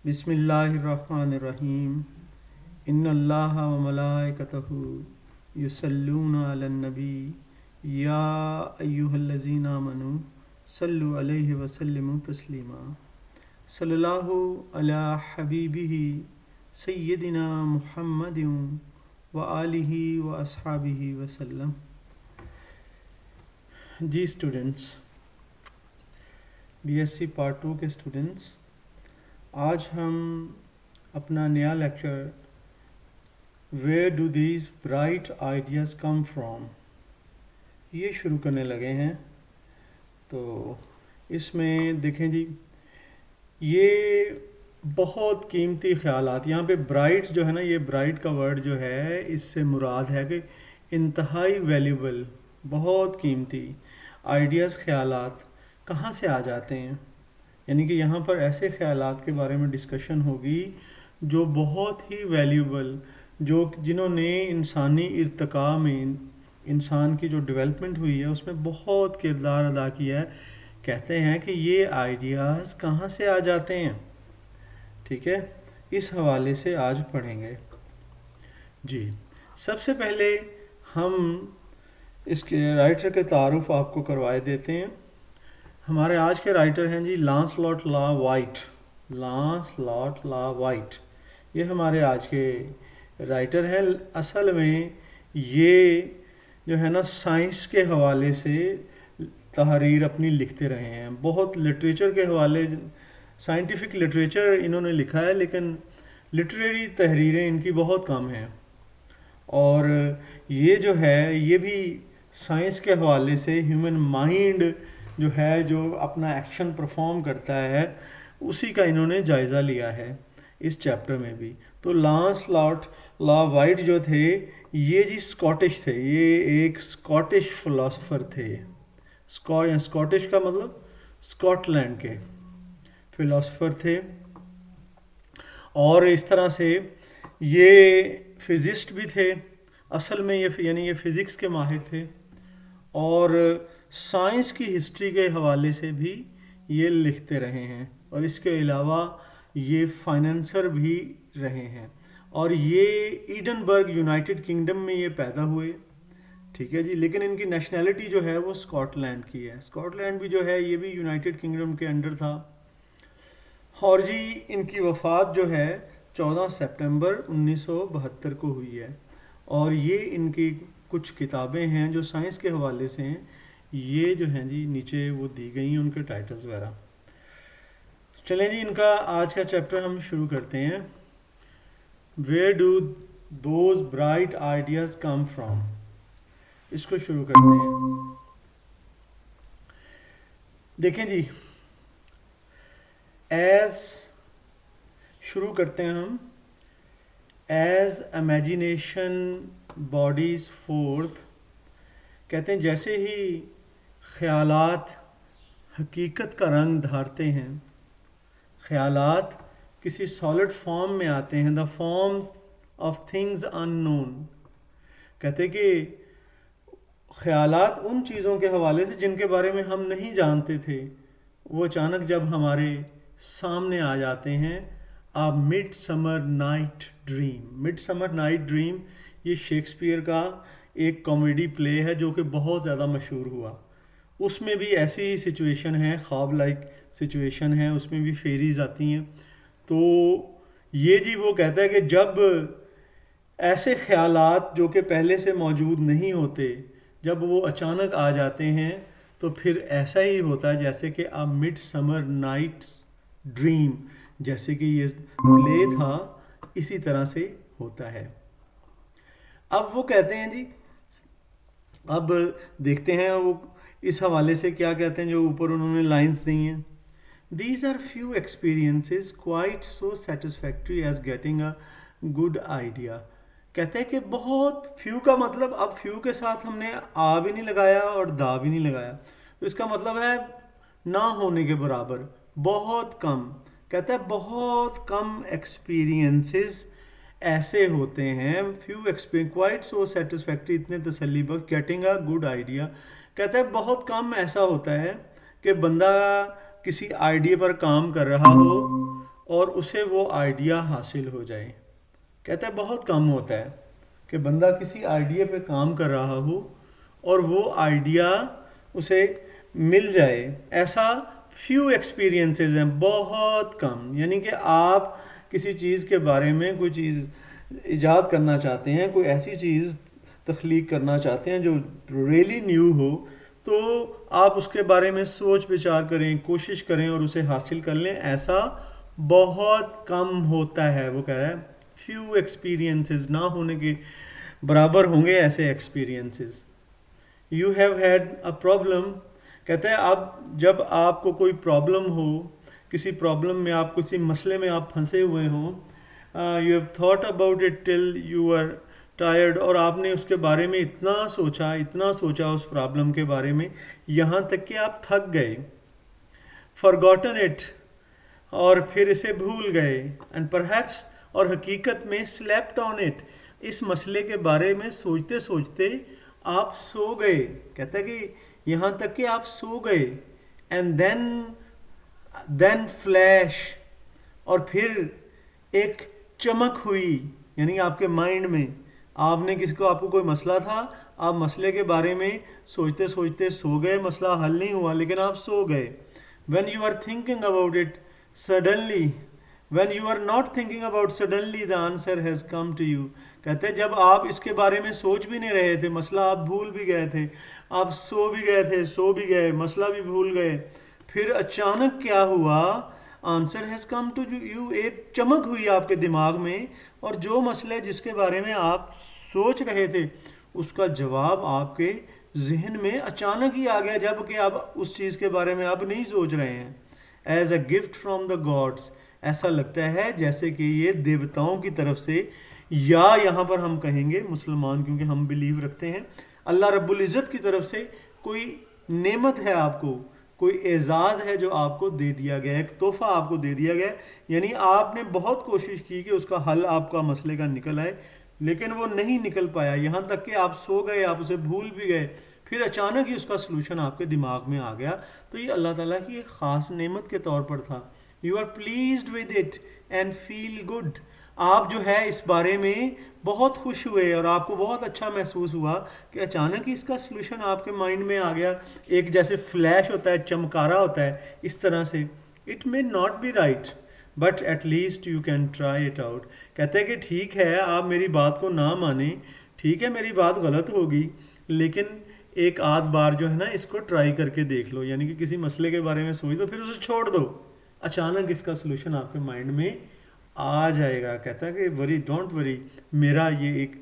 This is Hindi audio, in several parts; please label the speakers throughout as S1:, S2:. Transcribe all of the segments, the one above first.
S1: बिस्मिल्लाहिर्रहमानिर्रहीम। इन्नल्लाह व मलाइकतहु युसल्लूना अलन नबी या अय्युहल्लज़ीना आमनू सल्लु अलैहि व सल्लिमू तस्लीमा। सल्लल्लाहु अला हबीबिही सय्यदिना मुहम्मदिन व आलिही व अस्हाबिही वसल्लम। जी स्टूडेंट्स, बीएससी पार्ट 2 के स्टूडेंट्स, आज हम अपना नया lecture where do these bright ideas come from ये शुरू करने लगे हैं। तो इसमें देखें जी, ये बहुत कीमती ख़यालात, यहाँ पे ब्राइट जो है ना, ये ब्राइट का वर्ड जो है इससे मुराद है कि इंतहाई वैल्यूबल, बहुत कीमती आइडियाज़, ख़यालात कहाँ से आ जाते हैं। यानी कि यहाँ पर ऐसे ख़यालात के बारे में डिस्कशन होगी जो बहुत ही वैल्यूबल, जिन्होंने इंसानी इर्तिका में, इंसान की जो डेवलपमेंट हुई है उसमें बहुत किरदार अदा किया है। कहते हैं कि ये आइडियाज़ कहाँ से आ जाते हैं। ठीक है, इस हवाले से आज पढ़ेंगे जी। सबसे पहले हम इसके राइटर के तारुफ आपको करवाए देते हैं। हमारे आज के राइटर हैं जी लांसलॉट ला वाइट। लांसलॉट ला वाइट ये हमारे आज के राइटर हैं। असल में ये जो है ना, साइंस के हवाले से तहरीर अपनी लिखते रहे हैं। बहुत लिटरेचर के हवाले, साइंटिफिक लिटरेचर इन्होंने लिखा है, लेकिन लिटरेरी तहरीरें इनकी बहुत कम हैं। और ये जो है, ये भी साइंस के हवाले से ह्यूमन माइंड जो है, जो अपना एक्शन परफॉर्म करता है, उसी का इन्होंने जायज़ा लिया है इस चैप्टर में भी। तो लांसलॉट ला वाइट जो थे, ये जी स्कॉटिश थे। ये एक स्कॉटिश फिलोसोफर थे। स्कॉटिश का मतलब स्कॉटलैंड के फिलोसोफर थे। और इस तरह से ये फिजिस्ट भी थे। असल में ये यानी ये फ़िज़िक्स के माहिर थे, और साइंस की हिस्ट्री के हवाले से भी ये लिखते रहे हैं। और इसके अलावा ये फाइनेंसर भी रहे हैं। और ये ईडनबर्ग, यूनाइटेड किंगडम में ये पैदा हुए। ठीक है जी, लेकिन इनकी नेशनैलिटी जो है वो स्कॉटलैंड की है। स्कॉटलैंड भी जो है ये भी यूनाइटेड किंगडम के अंडर था। और जी इनकी वफ़ात जो है 14 सितंबर 1972 को हुई है। और ये इनकी कुछ किताबें हैं जो साइंस के हवाले से हैं। ये जो हैं जी नीचे वो दी गई हैं, उनके टाइटल्स वगैरह। चलें जी, इनका आज का चैप्टर हम शुरू करते हैं। Where do those bright ideas come from, इसको शुरू करते हैं। देखें जी, एज शुरू करते हैं हम। एज इमेजिनेशन बॉडीज फोर्थ, कहते हैं जैसे ही ख़यालात हकीकत का रंग धारते हैं, ख़यालात किसी सॉलिड फॉर्म में आते हैं, the forms of things unknown. कहते कि ख़यालात उन चीज़ों के हवाले से जिनके बारे में हम नहीं जानते थे, वो अचानक जब हमारे सामने आ जाते हैं। A midsummer night dream. Midsummer night dream ये शेक्सपियर का एक कॉमेडी प्ले है जो कि बहुत ज़्यादा मशहूर हुआ। उसमें भी ऐसी ही सिचुएशन है, ख्वाब लाइक सिचुएशन है, उसमें भी फेरीज आती हैं। तो ये जी वो कहता है कि जब ऐसे ख़यालात जो कि पहले से मौजूद नहीं होते, जब वो अचानक आ जाते हैं, तो फिर ऐसा ही होता है जैसे कि आ मिड समर नाइट्स ड्रीम, जैसे कि ये प्ले था, इसी तरह से होता है। अब वो कहते हैं जी, अब देखते हैं वो इस हवाले से क्या कहते हैं, जो ऊपर उन्होंने लाइंस दी हैं। These are few experiences quite so satisfactory as getting a good idea. कहते हैं कि बहुत फ्यू का मतलब, अब फ्यू के साथ हमने आ भी नहीं लगाया और दा भी नहीं लगाया, तो इसका मतलब है ना होने के बराबर, बहुत कम। कहता है बहुत कम एक्सपीरियंसेस ऐसे होते हैं, few experience quite so satisfactory, इतने तसल्ली बख्श, गेटिंग अ गुड आइडिया। कहता है बहुत कम ऐसा होता है कि बंदा किसी आइडिया पर काम कर रहा हो और उसे वो आइडिया हासिल हो जाए। कहता है बहुत कम होता है कि बंदा किसी आइडिया पे काम कर रहा हो और वो आइडिया उसे मिल जाए। ऐसा फ्यू एक्सपीरियंसेस हैं, बहुत कम। यानी कि आप किसी चीज़ के बारे में कोई चीज़ इजाद करना चाहते हैं, कोई ऐसी चीज़ तख्लीक करना चाहते हैं जो रियली न्यू हो, तो आप उसके बारे में सोच विचार करें, कोशिश करें और उसे हासिल कर लें। ऐसा बहुत कम होता है। वो कह रहा है फ्यू एक्सपीरियंसेस, ना होने के बराबर होंगे ऐसे experiences. You have had a problem, कहते हैं अब जब आपको कोई प्रॉब्लम हो, किसी प्रॉब्लम में आप, किसी मसले में आप फंसे हुए हों, you have thought about it till you are tired, और आपने उसके बारे में इतना सोचा उस प्रॉब्लम के बारे में, यहाँ तक कि आप थक गए। फॉरगॉटन इट, और फिर इसे भूल गए। एंड परहैप्स, और हकीकत में स्लेप्ट ऑन इट, इस मसले के बारे में सोचते सोचते आप सो गए। कहता है कि यहाँ तक कि आप सो गए। एंड देन फ्लैश, और फिर एक चमक हुई, यानी आपके माइंड में आपने किसी को, आपको कोई मसला था, आप मसले के बारे में सोचते सोचते सो गए, मसला हल नहीं हुआ लेकिन आप सो गए। When you are thinking about it, suddenly, when you are not thinking about, suddenly the answer has come to you. कहते हैं जब आप इसके बारे में सोच भी नहीं रहे थे, मसला आप भूल भी गए थे, आप सो भी गए थे, सो भी गए, मसला भी भूल गए, फिर अचानक क्या हुआ, answer has come to you, एक चमक हुई आपके दिमाग में, और जो मसले जिसके बारे में आप सोच रहे थे उसका जवाब आपके जहन में अचानक ही आ गया, जबकि आप उस चीज़ के बारे में आप नहीं सोच रहे हैं। As a gift from the gods, ऐसा लगता है जैसे कि ये देवताओं की तरफ से, या यहाँ पर हम कहेंगे मुसलमान क्योंकि हम बिलीव रखते हैं, अल्लाह रब्बुल इज़्ज़त की तरफ से कोई नेमत है आपको, कोई एजाज़ है जो आपको दे दिया गया, एक तोहफा आपको दे दिया गया। यानी आपने बहुत कोशिश की कि उसका हल आपका मसले का निकल आए, लेकिन वो नहीं निकल पाया, यहाँ तक कि आप सो गए, आप उसे भूल भी गए, फिर अचानक ही उसका सलूशन आपके दिमाग में आ गया। तो ये अल्लाह ताला की एक ख़ास नेमत के तौर पर था। You are pleased with it and feel good, आप जो है इस बारे में बहुत खुश हुए और आपको बहुत अच्छा महसूस हुआ कि अचानक ही इसका सलूशन आपके माइंड में आ गया। एक जैसे फ्लैश होता है, चमकारा होता है, इस तरह से। It may not be right but at least you can try it out. कहते हैं कि ठीक है आप मेरी बात को ना माने, ठीक है मेरी बात गलत होगी, लेकिन एक आध बार जो है ना इसको ट्राई करके देख लो। यानी कि किसी मसले के बारे में सोच दो, फिर उसे छोड़ दो, अचानक इसका सलूशन आपके माइंड में आ जाएगा। कहता है कि वरी डोंट वरी, मेरा ये एक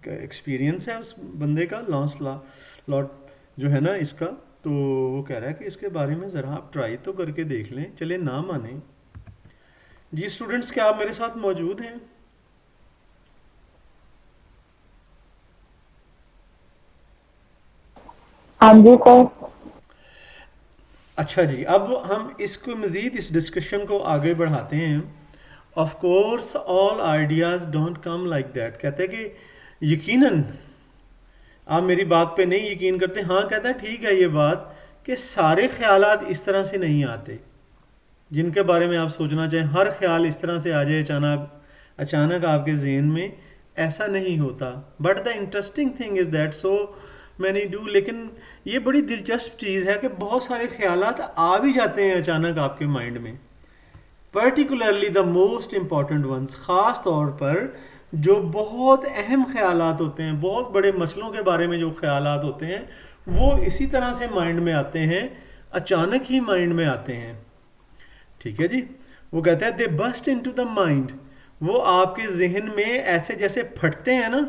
S1: एक्सपीरियंस है उस बंदे का, लॉट जो है ना इसका, तो वो कह रहा है कि इसके बारे में ज़रा आप ट्राई तो करके देख लें, चले ना माने। जी स्टूडेंट्स, क्या आप मेरे साथ मौजूद हैं?
S2: हाँ जी सर।
S1: अच्छा जी, अब हम इसको मज़ीद इस डिस्कशन को आगे बढ़ाते हैं। Of course all ideas don't come like that. कहते हैं कि यकीनन आप मेरी बात पे नहीं यकीन करते। हाँ, कहता है ठीक है ये बात कि सारे ख्यालात इस तरह से नहीं आते जिनके बारे में आप सोचना चाहें। हर ख्याल इस तरह से आ जाए अचानक अचानक आपके जहन में, ऐसा नहीं होता। But the interesting thing is that so many do, लेकिन ये बड़ी दिलचस्प चीज़ है कि बहुत सारे ख्यालात आ भी जाते हैं अचानक आपके माइंड में। Particularly the most important once, ख़ास तौर पर जो बहुत अहम ख्यालात होते हैं, बहुत बड़े मसलों के बारे में जो ख्यालात होते हैं, वो इसी तरह से माइंड में आते हैं, अचानक ही माइंड में आते हैं। ठीक है जी, वो कहते हैं दे बस्ट इनटू द माइंड, वो आपके जहन में ऐसे जैसे फटते हैं ना,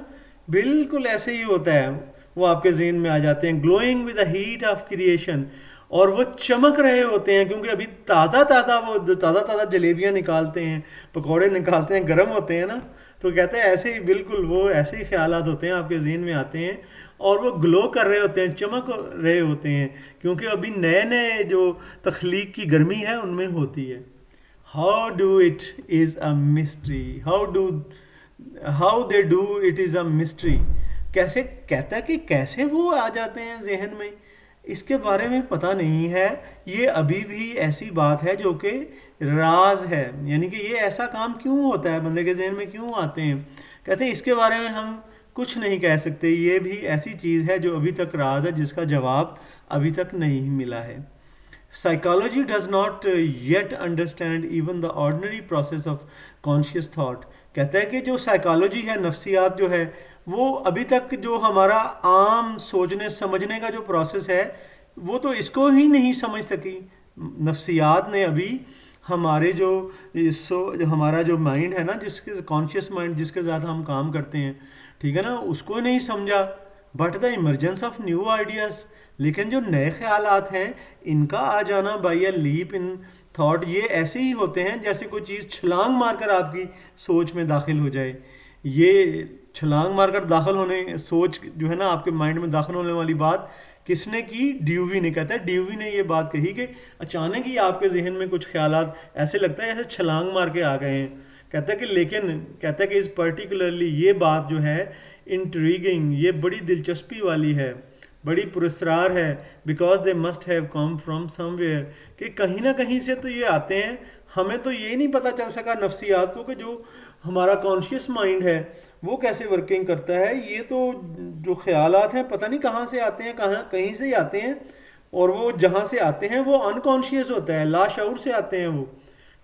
S1: बिल्कुल ऐसे ही होता है, वो आपके जहन में आ जाते हैं। Glowing with the heat of creation, और वो चमक रहे होते हैं क्योंकि अभी ताज़ा ताज़ा वो जो ताज़ा ताज़ा जलेबियाँ निकालते हैं, पकौड़े निकालते हैं, गर्म होते हैं ना, तो कहते हैं ऐसे ही बिल्कुल वो ऐसे ही ख्यालात होते हैं आपके जहन में आते हैं, और वो ग्लो कर रहे होते हैं, चमक रहे होते हैं, क्योंकि अभी नए नए जो तख्लीक की गर्मी है उनमें होती है। How do it is a mystery, how they do it is a mystery. कैसे, कहता है कि कैसे वो आ जाते हैं जहन में, इसके बारे में पता नहीं है, ये अभी भी ऐसी बात है जो कि राज है, यानी कि ये ऐसा काम क्यों होता है, बंदे के जहन में क्यों आते हैं। कहते हैं इसके बारे में हम कुछ नहीं कह सकते, ये भी ऐसी चीज़ है जो अभी तक राज है, जिसका जवाब अभी तक नहीं मिला है। Psychology does not yet understand even the ordinary process of conscious thought। कहता है कि जो साइकोलॉजी है, नफ्सियात जो है, वो अभी तक जो हमारा आम सोचने समझने का जो प्रोसेस है, वो तो इसको ही नहीं समझ सकी। नफ्सियात ने अभी हमारे जो जो हमारा जो माइंड है ना, जिसके कॉन्शियस माइंड जिसके साथ हम काम करते हैं, ठीक है ना, उसको नहीं समझा। But the emergence of new ideas, लेकिन जो नए ख्यालात हैं, इनका आ जाना by a leap in thought, ये ऐसे ही होते हैं जैसे कोई चीज़ छलांग मारकर आपकी सोच में दाखिल हो जाए। ये छलांग मारकर दाखिल होने, सोच जो है ना आपके माइंड में दाखिल होने वाली बात किसने की? ड्यूवी ने। कहता है ड्यूवी ने ये बात कही कि अचानक ही आपके जहन में कुछ ख्यालात ऐसे लगता है जैसे छलांग मार के आ गए हैं। कहता है कि लेकिन कहता है कि इस पर्टिकुलरली ये बात जो है इंट्रीगिंग, ये बड़ी दिलचस्पी वाली है, बड़ी पुरस्कार है, because they must have come from somewhere, कि कहीं ना कहीं से तो ये आते हैं। हमें तो ये नहीं पता चल सका नफ्सियात को कि जो हमारा कॉन्शियस माइंड है वो कैसे वर्किंग करता है। ये तो जो ख्यालात हैं पता नहीं कहाँ से आते हैं, कहाँ कहीं से ही आते हैं, और वो जहाँ से आते हैं वो अनकॉन्शियस होता है, लाशऊर से आते हैं वो।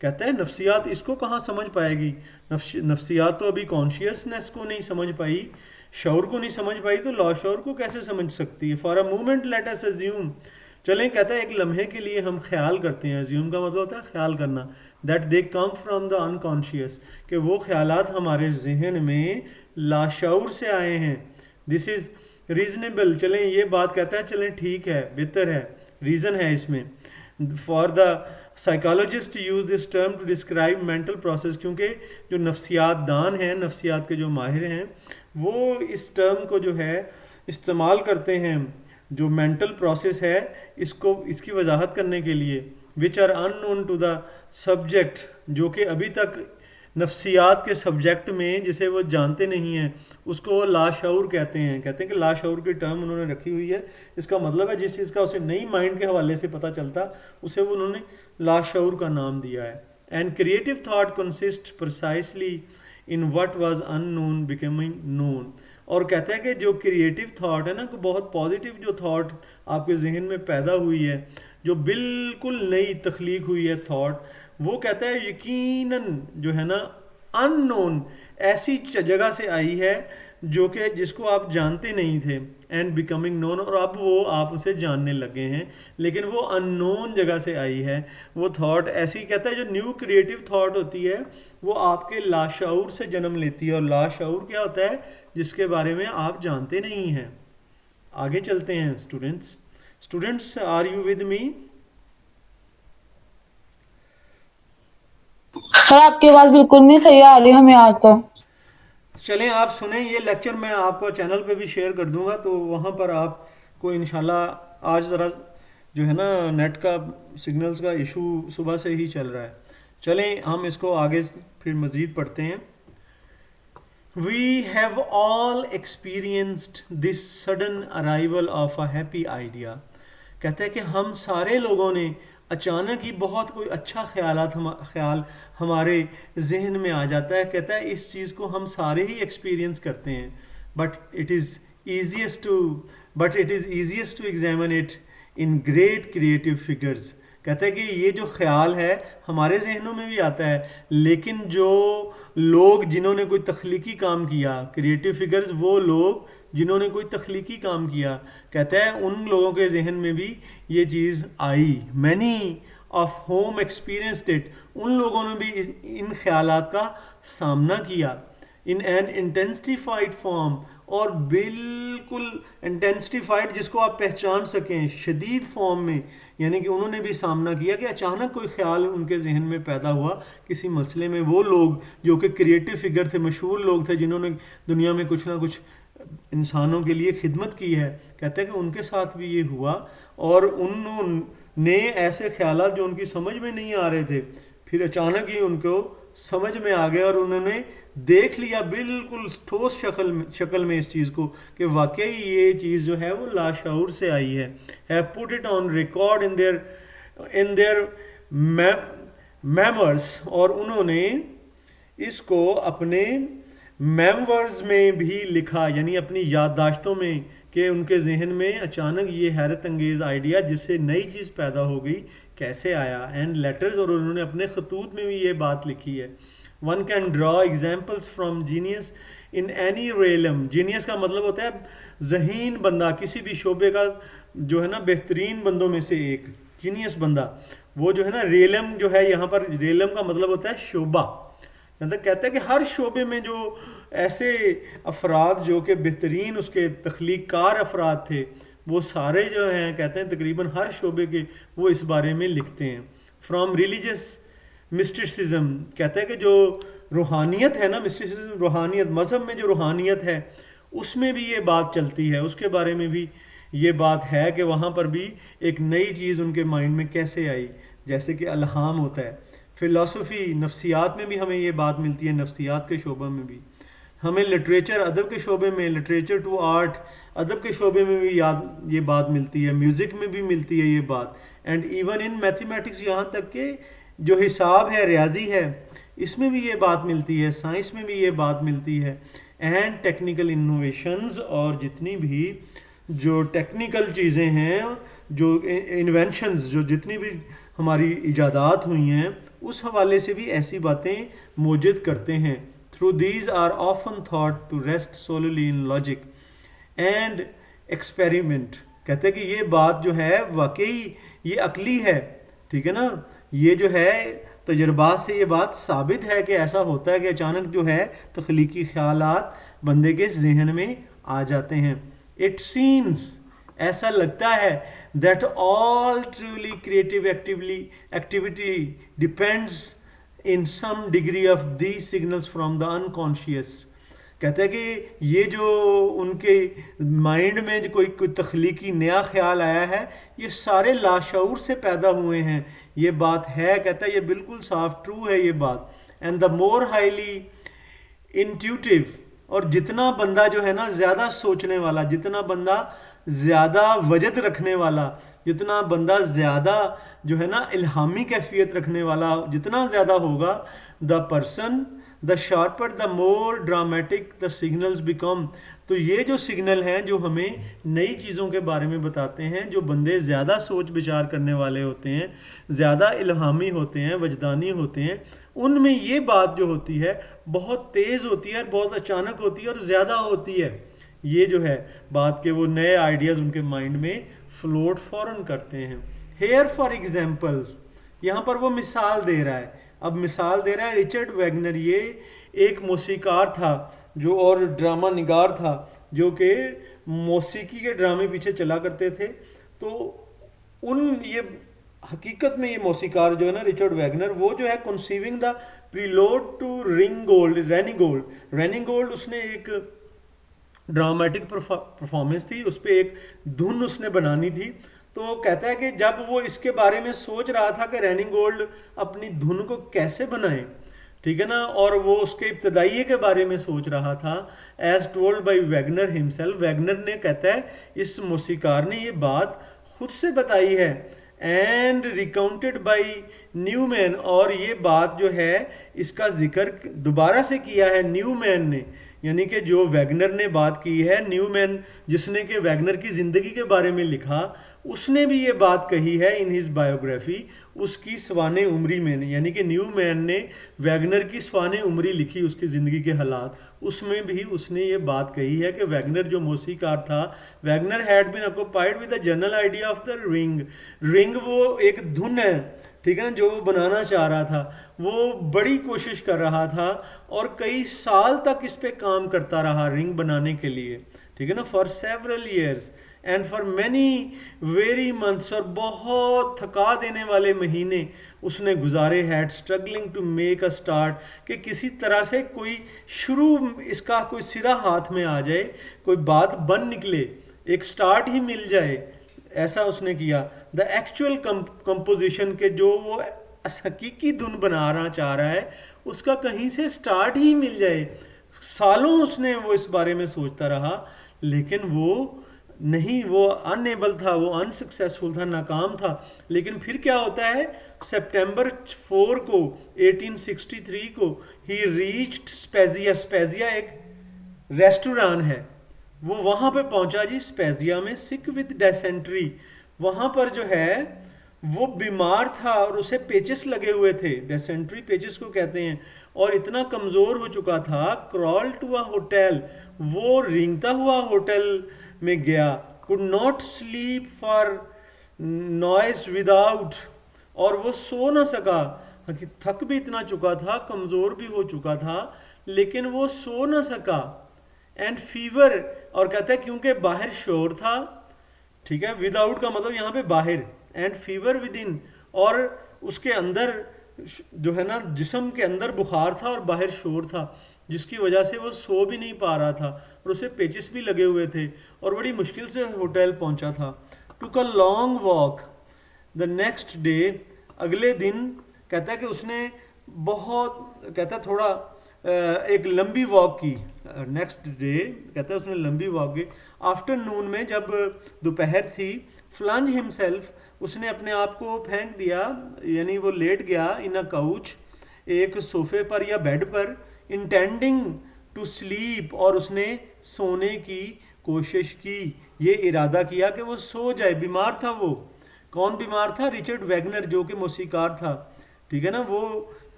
S1: कहता है नफ्सियात इसको कहाँ समझ पाएगी। नफ्सियात तो अभी कॉन्शियसनेस को नहीं समझ पाई, शौर को नहीं समझ पाई, तो लाशौर को कैसे समझ सकती है। For a moment let us assume, चलें कहता है एक लम्हे के लिए हम ख्याल करते हैं, अज्यूम का मतलब होता है ख्याल करना, that they come from the unconscious, कि वो ख्यालात हमारे जहन में लाशौर से आए हैं। दिस इज़ रीजनेबल, चलें ये बात कहता है, चलें ठीक है, बेहतर है, रीज़न है इसमें। For the psychologist use this term to describe mental process, क्योंकि जो नफ्सियात दान हैं, नफ्सियात के जो माहिर हैं, वो इस टर्म को जो है इस्तेमाल करते हैं, जो मेंटल प्रोसेस है इसको, इसकी वजाहत करने के लिए, which are unknown to the subject, जो कि अभी तक नफ्सियात के सब्जेक्ट में जिसे वो जानते नहीं हैं, उसको वो लाशऊर कहते हैं। कहते हैं कि लाशऊर की टर्म उन्होंने रखी हुई है, इसका मतलब है जिस चीज़ का उसे नई माइंड के हवाले से पता चलता, उसे वो उन्होंने लाशऊर का नाम दिया है। And creative thought consist precisely in what was unknown becoming known. और कहता है कि जो क्रिएटिव थाट है ना, को बहुत पॉजिटिव जो थाट आपके जहन में पैदा हुई है, जो बिल्कुल नई तख्लीक हुई है थाट, वो कहता है यकीनन जो है ना अननोन ऐसी जगह से आई है जो कि जिसको आप जानते नहीं थे, एंड बिकमिंग नोन, और अब वो आप उसे जानने लगे हैं, लेकिन वो अननोन जगह से आई है वो थॉट। ऐसी कहता है जो न्यू क्रिएटिव थॉट होती है वो आपके लाशऊर से जन्म लेती है, और लाशऊर क्या होता है? जिसके बारे में आप जानते नहीं हैं। आगे चलते हैं students, are you with me?
S2: Sir आपकी आवाज बिल्कुल नहीं सही आ रही हमें आज तो।
S1: चलें आप सुने, ये लेक्चर मैं आपको चैनल पे भी शेयर कर दूंगा, तो वहाँ पर आपको इंशाल्लाह, आज ज़रा जो है ना नेट का सिग्नल्स का इशू सुबह से ही चल रहा है। चलें हम इसको आगे फिर मज़ीद पढ़ते हैं। We have all experienced this sudden arrival of a happy idea. कहते हैं कि हम सारे लोगों ने अचानक ही बहुत कोई अच्छा ख्याल हमारे जहन में आ जाता है। कहता है इस चीज़ को हम सारे ही एक्सपीरियंस करते हैं, but it is easiest to examine it in great creative figures. कहता है कि ये जो ख्याल है हमारे जहनों में भी आता है, लेकिन जो लोग जिन्होंने कोई तख्लीकी काम किया, क्रिएटिव फिगर्स वो लोग जिन्होंने कोई तख्लीकी काम किया, कहता है उन लोगों के जहन में भी ये चीज़ आई। Many of whom experienced it, उन लोगों ने भी इन ख्यालात का सामना किया। इन एन इंटेंसिफाइड फॉर्म, और बिल्कुल इंटेंसिफाइड जिसको आप पहचान सकें, शदीद फॉर्म में, यानी कि उन्होंने भी सामना किया कि अचानक कोई ख्याल उनके जहन में पैदा हुआ किसी मसले में। वो लोग जो कि क्रिएटिव फिगर थे, मशहूर लोग थे, जिन्होंने दुनिया में कुछ ना कुछ इंसानों के लिए खिदमत की है, कहते हैं कि उनके साथ भी ये हुआ, और उन्होंने ऐसे ख्याल जो उनकी समझ में नहीं आ रहे थे, फिर अचानक ही उनको समझ में आ गए और उन्होंने देख लिया बिल्कुल ठोस शक्ल में इस चीज़ को कि वाकई ये चीज़ जो है वो लाशऊर से आई है put it on record in their memoirs, और उन्होंने इसको अपने मेमवर्स में भी लिखा, यानी अपनी याददाश्तों में, कि उनके जहन में अचानक ये हैरत अंगेज़ आइडिया जिससे नई चीज़ पैदा हो गई कैसे आया, एंड लेटर्स, और उन्होंने अपने खतूत में भी ये बात लिखी है। One can draw examples from genius in any realm. Genius का मतलब होता है जहीन बंदा, किसी भी शोबे का जो है ना बेहतरीन बंदों में से एक जीनियस बंदा, वो जो है ना रेलम जो है, यहाँ पर रेलम का मतलब होता है शोबा, मतलब कहता है कि हर शोबे में जो ऐसे अफराद जो कि बेहतरीन उसके तख्लीकार अफराद थे, वो सारे जो हैं कहते हैं तकरीबन हर शोबे के वो इस बारे में लिखते हैं। फ्रॉम रिलीजियस मिस्टिसिज्म, कहते हैं कि जो रूहानियत है ना, मिस्टिसिज्म रूहानियत, मज़हब में जो रूहानियत है उसमें भी ये बात चलती है, उसके बारे में भी ये बात है कि वहाँ पर भी एक नई चीज़ उनके माइंड में कैसे आई, जैसे कि अल्हाम होता है। फ़िलासफ़ी नफ्सियात में भी हमें ये बात मिलती है, नफ्सियात के शोबे में भी हमें, लिटरेचर अदब के शोबे में, लिटरेचर टू आर्ट अदब के शोबे में भी ये बात मिलती है, म्यूज़िक में भी मिलती है ये बात, एंड इवन इन मैथमेटिक्स, यहाँ तक कि जो हिसाब है, रियाजी है, इसमें भी ये बात मिलती है, साइंस में भी ये बात मिलती है, एंड टेक्निकल इनोवेशंस, और जितनी भी जो टेक्निकल चीज़ें हैं, जो इन्वेंशंस, जो जितनी भी हमारी इजादात हुई हैं, उस हवाले से भी ऐसी बातें मौजूद करते हैं। Through these are often thought to rest solely in logic and experiment. कहते हैं कि ये बात जो है वाकई ये अकली है, ठीक है ना, ये जो है तजर्बात से ये बात साबित है कि ऐसा होता है कि अचानक जो है तख्लीकी ख्यालात बंदे के जहन में आ जाते हैं। इट सीम्स, ऐसा लगता है, that all truly creative activity depends in some degree of these signals from the unconscious। कहते हैं कि ये जो उनके माइंड में जो कोई तख्लीकी नया ख्याल आया है, ये सारे लाशऊर से पैदा हुए हैं, ये बात है, कहता है ये बिल्कुल साफ ट्रू है ये बात। And the more highly intuitive, और जितना बंदा जो है ना ज़्यादा सोचने वाला, जितना बंदा ज़्यादा वजद रखने वाला, जितना बंदा ज़्यादा जो है ना इल्हामी कैफियत रखने वाला जितना ज़्यादा होगा, the person the sharper the more dramatic the signals become. तो ये जो सिग्नल हैं जो हमें नई चीज़ों के बारे में बताते हैं, जो बंदे ज़्यादा सोच विचार करने वाले होते हैं, ज़्यादा इल्हामी होते हैं, वजदानी होते हैं, उनमें ये बात जो होती है बहुत तेज़ होती है, बहुत अचानक होती है और ज़्यादा होती है। ये जो है बात के वो नए आइडियाज़ उनके माइंड में फ्लोट फॉरन करते हैं। हेयर फॉर एग्जाम्पल्स, यहाँ पर वो मिसाल दे रहा है, अब मिसाल दे रहा है रिचर्ड वैगनर। ये एक मौसीकार था जो, और ड्रामा निगार था, जो कि मौसीकी के ड्रामे पीछे चला करते थे। तो ये हकीकत में ये मौसीकार जो है ना रिचर्ड वैगनर, वो जो है कंसीविंग द प्रीलोड टू रेनिगोल्ड, उसने एक ड्रामेटिक परफॉर्मेंस थी, उस पर एक धुन उसने बनानी थी। तो कहता है कि जब वो इसके बारे में सोच रहा था कि रेनिगोल्ड अपनी धुन को कैसे बनाए, ठीक है ना, और वो उसके इब्तदाइये के बारे में सोच रहा था, as told by Wagner himself, Wagner ने कहता है इस मौसीकार ने ये बात खुद से बताई है, एंड रिकाउंटेड बाई न्यूमैन, और ये बात जो है इसका जिक्र दोबारा से किया है न्यूमैन ने, यानी कि जो वैगनर ने बात की है, न्यूमैन जिसने कि वैगनर की ज़िंदगी के बारे में लिखा, उसने भी ये बात कही है इन हिज बायोग्राफी, उसकी सवाने उम्री में, यानी कि न्यूमैन ने वैगनर की सवाने उम्री लिखी, उसकी ज़िंदगी के हालात, उसमें भी उसने ये बात कही है कि वैगनर जो मौसीकार था, Wagner had been occupied with the general idea of the ring वो एक धुन है, ठीक है ना, जो वो बनाना चाह रहा था, वो बड़ी कोशिश कर रहा था और कई साल तक इस पे काम करता रहा रिंग बनाने के लिए, ठीक है ना, for several years and for many very months, और बहुत थका देने वाले महीने उसने गुजारे had struggling to make a start, कि किसी तरह से कोई शुरू, इसका कोई सिरा हाथ में आ जाए, कोई बात बन निकले, एक स्टार्ट ही मिल जाए, ऐसा उसने किया। द एक्चुअल कंपोजिशन के जो वो हकीकी धुन बनाना चाह रहा है उसका कहीं से स्टार्ट ही मिल जाए। सालों उसने वो इस बारे में सोचता रहा, लेकिन वो नहीं, वो अनएबल था, वो अनसक्सेसफुल था, नाकाम था। लेकिन फिर क्या होता है, सितंबर 4 को 1863 को ही रीच्ड स्पेजिया। स्पेजिया एक रेस्टोरेंट है, वो वहाँ पे पहुंचा जी, स्पेजिया में, सिक विद डेसेंट्री। वहाँ पर जो है वो बीमार था और उसे पेचिस लगे हुए थे, डेसेंट्री पेचिस को कहते हैं, और इतना कमज़ोर हो चुका था। क्रॉल टू अ होटल, वो रेंगता हुआ होटल में गया। Could not sleep for noise without, और वो सो ना सका, थक भी इतना चुका था, कमज़ोर भी हो चुका था, लेकिन वो सो ना सका। एंड फीवर, और कहता है क्योंकि बाहर शोर था, ठीक है, विदाउट का मतलब यहाँ पे बाहर, एंड फीवर विद इन, और उसके अंदर जो है ना, जिस्म के अंदर बुखार था और बाहर शोर था, जिसकी वजह से वो सो भी नहीं पा रहा था और उसे पेचिस भी लगे हुए थे और बड़ी मुश्किल से होटल पहुंचा था। Took a long walk the next day, अगले दिन कहता है कि उसने बहुत, कहता है थोड़ा एक लंबी वॉक की। नेक्स्ट डे कहता है उसने लंबी वॉक की। आफ्टरनून में जब दोपहर थी, फ्लंज हिमसेल्फ, उसने अपने आप को फेंक दिया, यानी वो लेट गया, इन अ काउच, एक सोफे पर या बेड पर, इंटेंडिंग टू स्लीप, और उसने सोने की कोशिश की, ये इरादा किया कि वो सो जाए। बीमार था वो। कौन बीमार था? रिचर्ड वैगनर, जो कि मौसीकार था, ठीक है ना। वो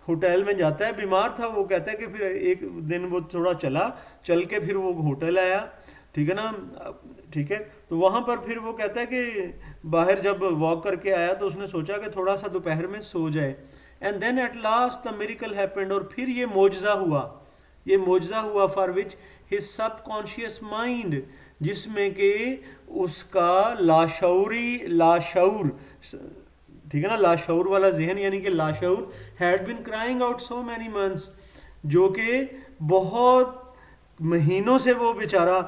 S1: होटल में जाता है, बीमार था वो, कहता है कि फिर एक दिन वो थोड़ा चल के फिर वो होटल आया, ठीक है ना, ठीक है। तो वहाँ पर फिर वो कहता है कि बाहर जब वॉक करके आया तो उसने सोचा कि थोड़ा सा दोपहर में सो जाए। And then at last the miracle happened, और फिर ये मोजज़ा हुआ, ये मोजज़ा हुआ, for which his subconscious mind, जिसमें कि उसका लाशऊर, ठीक है ना, लाशऊर वाला जहन, यानी कि लाशऊर, had been crying out so many months, जो कि बहुत महीनों से वो बेचारा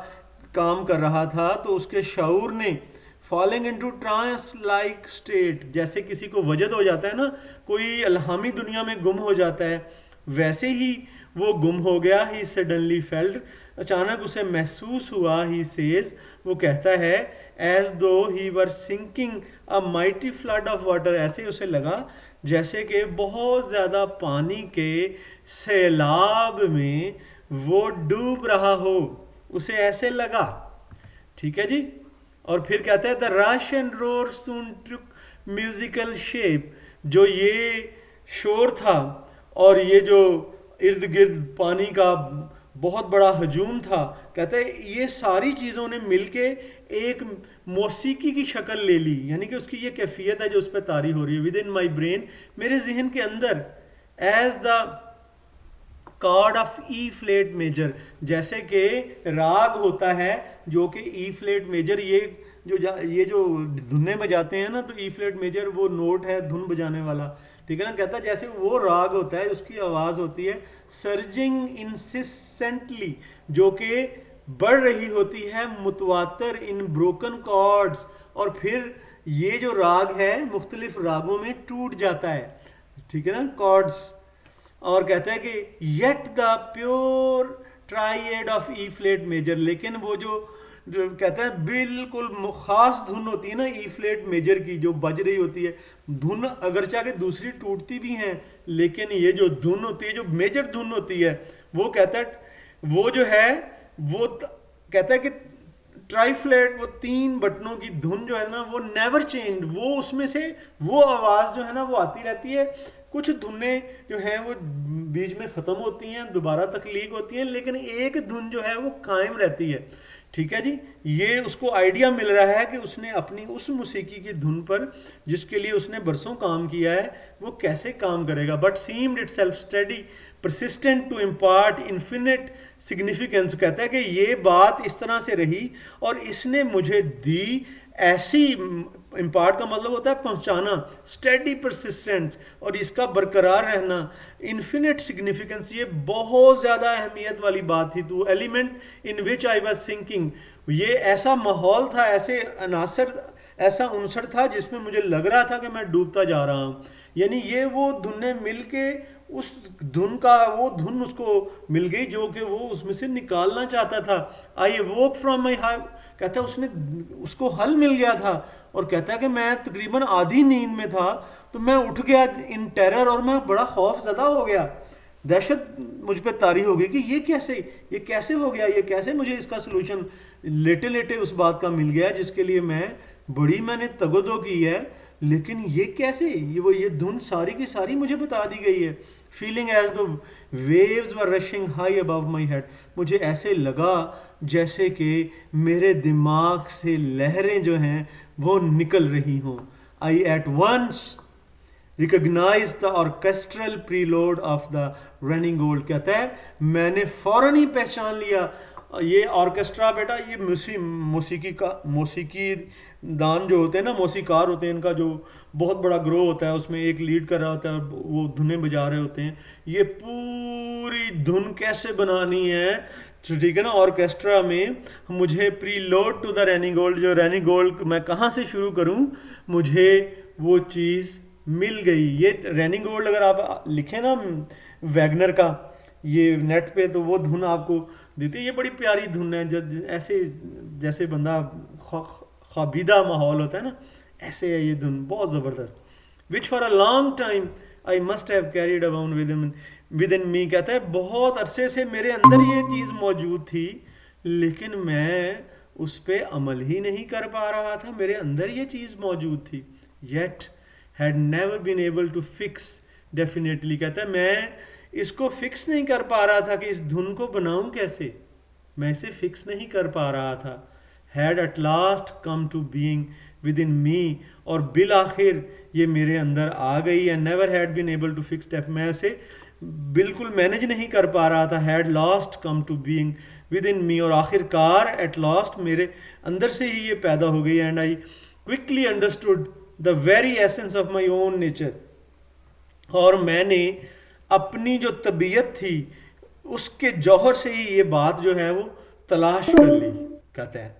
S1: काम कर रहा था, तो उसके शऊर ने, falling into trance like state, जैसे किसी को वजद हो जाता है ना, कोई अल्हामी दुनिया में गुम हो जाता है, वैसे ही वो गुम हो गया। ही सडनली फेल्ट, अचानक उसे महसूस हुआ, ही सेज, वो कहता है, as though he were sinking a mighty flood of water, ऐसे उसे लगा जैसे कि बहुत ज़्यादा पानी के सैलाब में वो डूब रहा हो, उसे ऐसे लगा, ठीक है जी। और फिर कहता है the rush and roar soon took musical shape, जो ये शोर था और ये जो इर्द गिर्द पानी का बहुत बड़ा हजूम था, कहता है ये सारी चीज़ों ने मिलके एक मौसीकी की शक्ल ले ली, यानी कि उसकी ये कैफियत है जो उस पर तारी हो रही है। विद इन माई ब्रेन, मेरे जहन के अंदर, as the chord of E flat major, जैसे कि राग होता है जो कि ई फ्लेट मेजर, ये जो धुनें बजाते हैं ना, तो ई फ्लेट मेजर वो नोट है धुन बजाने वाला, ठीक है ना। कहता है जैसे वो राग होता है, उसकी आवाज़ होती है सर्जिंग इंसिस्टेंटली, जो कि बढ़ रही होती है, मुतवातर इन ब्रोकन कॉर्ड्स, और फिर ये जो राग है मुख्तलिफ रागों में टूट जाता है, ठीक है ना, कॉर्ड्स। और कहता है कि yet the pure triad of E flat major, लेकिन वो जो कहता है बिल्कुल खास धुन होती है ना ई फ्लेट मेजर की, जो बज रही होती है धुन, अगर चाहे दूसरी टूटती भी हैं, लेकिन ये जो धुन होती है, जो मेजर धुन होती है, वो कहता है वो जो है वो कहता है कि ट्राइफ्लेट, वो 3 बटनों की धुन जो है ना, वो नेवर चेंज, वो उसमें से वो आवाज़ जो है ना वो आती रहती है। कुछ धुनें जो हैं वो बीच में ख़त्म होती हैं, दोबारा तख्लीक होती हैं, लेकिन एक धुन जो है वो कायम रहती है, ठीक है जी। ये उसको आइडिया मिल रहा है कि उसने अपनी उस मौसीकी की धुन पर, जिसके लिए उसने बरसों काम किया है, वो कैसे काम करेगा। But seemed itself study persistent to impart infinite significance, कहता है कि ये बात इस तरह से रही और इसने मुझे दी ऐसी, इम्पार्ट का मतलब होता है पहुंचाना, स्टेडी परसिस्टेंस, और इसका बरकरार रहना, इन्फिनिट सिग्निफिकेंस, ये बहुत ज़्यादा अहमियत वाली बात थी। To element in which I was sinking, ये ऐसा माहौल था, ऐसे अनासर, ऐसा उनसर था जिसमें मुझे लग रहा था कि मैं डूबता जा रहा हूँ। यानी ये वो धुनें मिल के उस धुन का वो धुन उसको मिल गई जो कि वो उसमें से निकालना चाहता था। आई वोक फ्रॉम माई हाई, कहता है उसने उसको हल मिल गया था। और कहता है कि मैं तकरीबन आधी नींद में था तो मैं उठ गया इन टेरर, और मैं बड़ा खौफ ज़दा हो गया, दहशत मुझ पर तारी हो गई कि ये कैसे हो गया, ये कैसे मुझे इसका सोल्यूशन लेटे लेटे उस बात का मिल गया जिसके लिए मैंने तगदो की है, लेकिन ये कैसे, ये धुन सारी की सारी मुझे बता दी गई है। Feeling as the waves were rushing high above my head, मुझे ऐसे लगा जैसे कि मेरे दिमाग से लहरें जो हैं वो निकल रही हों। I at once recognize the orchestral prelude of the running gold, कहता है मैंने फौरन ही पहचान लिया ये ऑर्केस्ट्रा बेटा, ये मौसीकी दान जो होते हैं ना, मौसीकार होते हैं, इनका जो बहुत बड़ा ग्रो होता है, उसमें एक लीड कर रहा होता है, वो धुनें बजा रहे होते हैं, ये पूरी धुन कैसे बनानी है, तो ठीक है ना, ऑर्केस्ट्रा में मुझे prelude to the running gold, जो रनिंग गोल्ड मैं कहाँ से शुरू करूँ, मुझे वो चीज़ मिल गई। ये रनिंग गोल्ड अगर आप लिखें ना वैगनर का ये नेट पे, तो वो धुन आपको देती है। ये बड़ी प्यारी धुन है, जब ऐसे जैसे बंदा खाबीदा माहौल होता है ना, ऐसे है ये धुन, बहुत ज़बरदस्त। Which for a long time I must have carried around within me, कहता है बहुत अरसे से मेरे अंदर ये चीज़ मौजूद थी, लेकिन मैं उस पर अमल ही नहीं कर पा रहा था, मेरे अंदर ये चीज़ मौजूद थी। Yet had never been able to fix definitely, कहता है मैं इसको फिक्स नहीं कर पा रहा था कि इस धुन को बनाऊं कैसे, मैं इसे फिक्स नहीं कर पा रहा था। Had at last come to being within me, और बिल आखिर ये मेरे अंदर आ गई। And never had been able to fix डेफ, मैं इसे बिल्कुल मैनेज नहीं कर पा रहा था। Had last come to being within me, और आखिरकार एट लास्ट मेरे अंदर से ही ये पैदा हो गई। And I quickly understood the very essence of my own nature, और मैंने अपनी जो तबीयत थी उसके जौहर से ही ये बात जो है वो तलाश कर ली। कहता है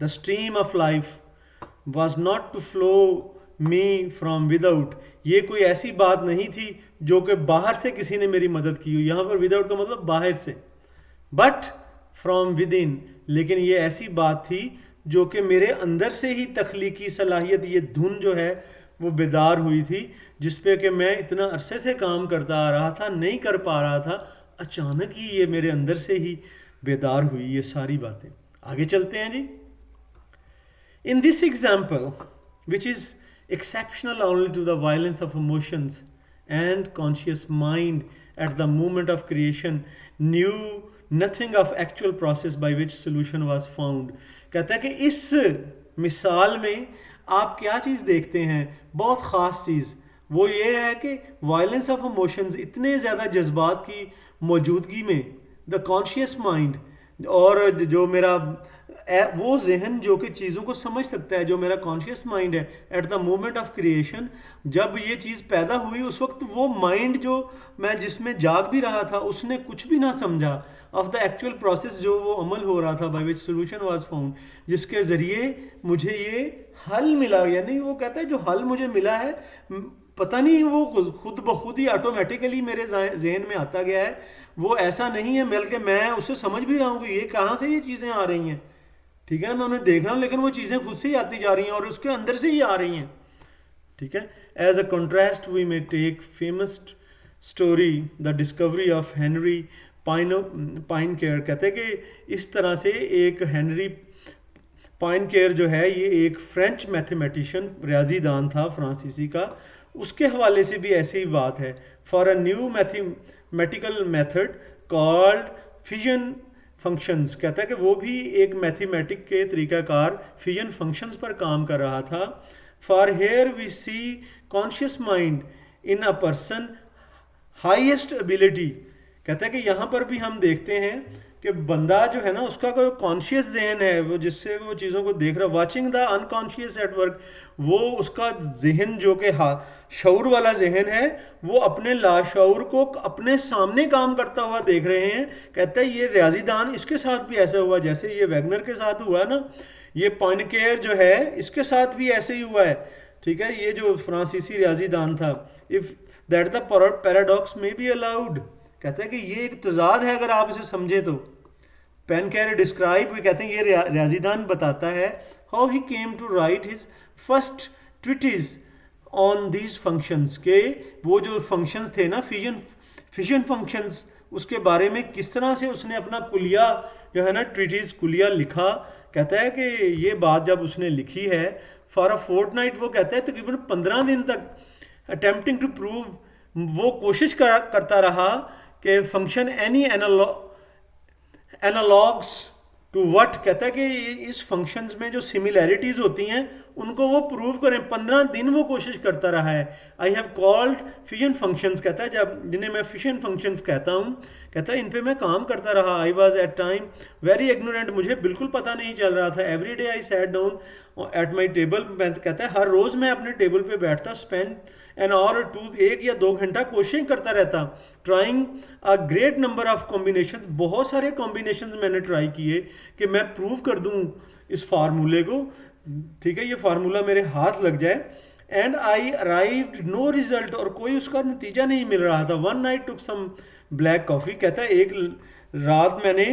S1: the stream of life was not to flow me from without, ये कोई ऐसी बात नहीं थी जो कि बाहर से किसी ने मेरी मदद की हो, यहाँ पर विदाउट का मतलब बाहर से, बट फ्रॉम विद इन, लेकिन ये ऐसी बात थी जो कि मेरे अंदर से ही तख्लीकी सलाहियत, ये धुन जो है वो बेदार हुई थी, जिस पे कि मैं इतना अरसे से काम करता आ रहा था, नहीं कर पा रहा था, अचानक ही ये मेरे अंदर से ही बेदार हुई ये सारी बातें। आगे चलते हैं जी। In this example which is exceptional only to the violence of emotions and conscious mind at the moment of creation, knew nothing of actual process by which solution was found। कहता है कि इस मिसाल में आप क्या चीज़ देखते हैं, बहुत ख़ास चीज़, वो ये है कि वायलेंस ऑफ इमोशंस, इतने ज़्यादा जज्बात की मौजूदगी में, द कॉन्शियस माइंड, और जो मेरा वो जहन जो कि चीज़ों को समझ सकता है, जो मेरा कॉन्शियस माइंड है, at the moment of creation, जब ये चीज़ पैदा हुई उस वक्त वो माइंड जो मैं जिसमें जाग भी रहा था उसने कुछ भी ना समझा ऑफ द एक्चुअल प्रोसेस जो वो अमल हो रहा था, by which solution was found, जिसके ज़रिए मुझे ये हल मिला। यानी वो कहता है जो हल मुझे मिला है, पता नहीं वो खुद ब खुद ही ऑटोमेटिकली मेरे जहन में आता गया है, वो ऐसा नहीं है, बल्कि मैं उसे समझ भी रहा हूँ कि ये कहाँ से ये चीज़ें आ रही हैं, ठीक है ना, मैं उन्हें देख रहा हूँ, लेकिन वो चीज़ें खुद से ही आती जा रही हैं और उसके अंदर से ही आ रही हैं, ठीक है। As a contrast we may take famous story the discovery of Henry Poincare, कहते हैं कि इस तरह से एक हेनरी पाइनकेयर जो है ये एक फ्रेंच मैथमेटिशियन, रियाजीदान था फ्रांसीसी का, उसके हवाले से भी ऐसी ही बात है। For a new mathematical method called fission functions, कहता है कि वो भी एक मैथमेटिक के तरीकाकार फिजन फंक्शंस पर काम कर रहा था। For here we see conscious mind in a person highest ability, कहता है कि यहाँ पर भी हम देखते हैं कि बंदा जो है ना उसका कोई कॉन्शियस जहन है, वो जिससे वो चीज़ों को देख रहा, watching the unconscious at work, वो उसका जहन जो कि शऊर वाला जहन है वो अपने लाशऊर को अपने सामने काम करता हुआ देख रहे हैं। कहता है ये रियाजीदान, इसके साथ भी ऐसा हुआ जैसे ये वैगनर के साथ हुआ ना, ये पाइनकेयर जो है इसके साथ भी ऐसे ही हुआ है, ठीक है। ये जो फ्रांसीसी रियाजीदान था, इफ़ दैट द पैराडॉक्स में बी अलाउड। कहता है कि ये एक तजाद है अगर आप इसे समझे तो। पेन कैर डिस्क्राइब, कहते हैं ये रियाजीदान बताता है how he came to write his first treatise on these functions, के वो जो फंक्शंस थे ना फिजन फंक्शंस, उसके बारे में किस तरह से उसने अपना कुलिया जो है ना ट्रीटिस कुलिया लिखा। कहता है कि ये बात जब उसने लिखी है फॉर अ फोर्टनाइट, वो कहता है तकरीबन 15 दिन तक अटेम्प्टिंग टू प्रूव वो कोशिश करता रहा कि function any analogues to what, कहता है कि इस फंक्शंस में जो सिमिलैरिटीज होती हैं उनको वो प्रूव करें। 15 दिन वो कोशिश करता रहा है। I have called fission functions, कहता है जब जिन्हें मैं फिजन फंक्शंस कहता हूँ, कहता है इन पे मैं काम करता रहा। I was at time very ignorant, मुझे बिल्कुल पता नहीं चल रहा था। Every day I sat down at my table, कहता है हर रोज़ मैं अपने टेबल पे बैठता, स्पेंड एन आवर टू, 1 या 2 घंटा कोशिश करता रहता, trying a great number of combination, बहुत सारे कॉम्बिनेशन मैंने ट्राई किए कि मैं प्रूव कर दूं इस फार्मूले को, ठीक है, ये फार्मूला मेरे हाथ लग जाए। And I arrived no result, और कोई उसका नतीजा नहीं मिल रहा था। One night took some black coffee, कहता है एक रात मैंने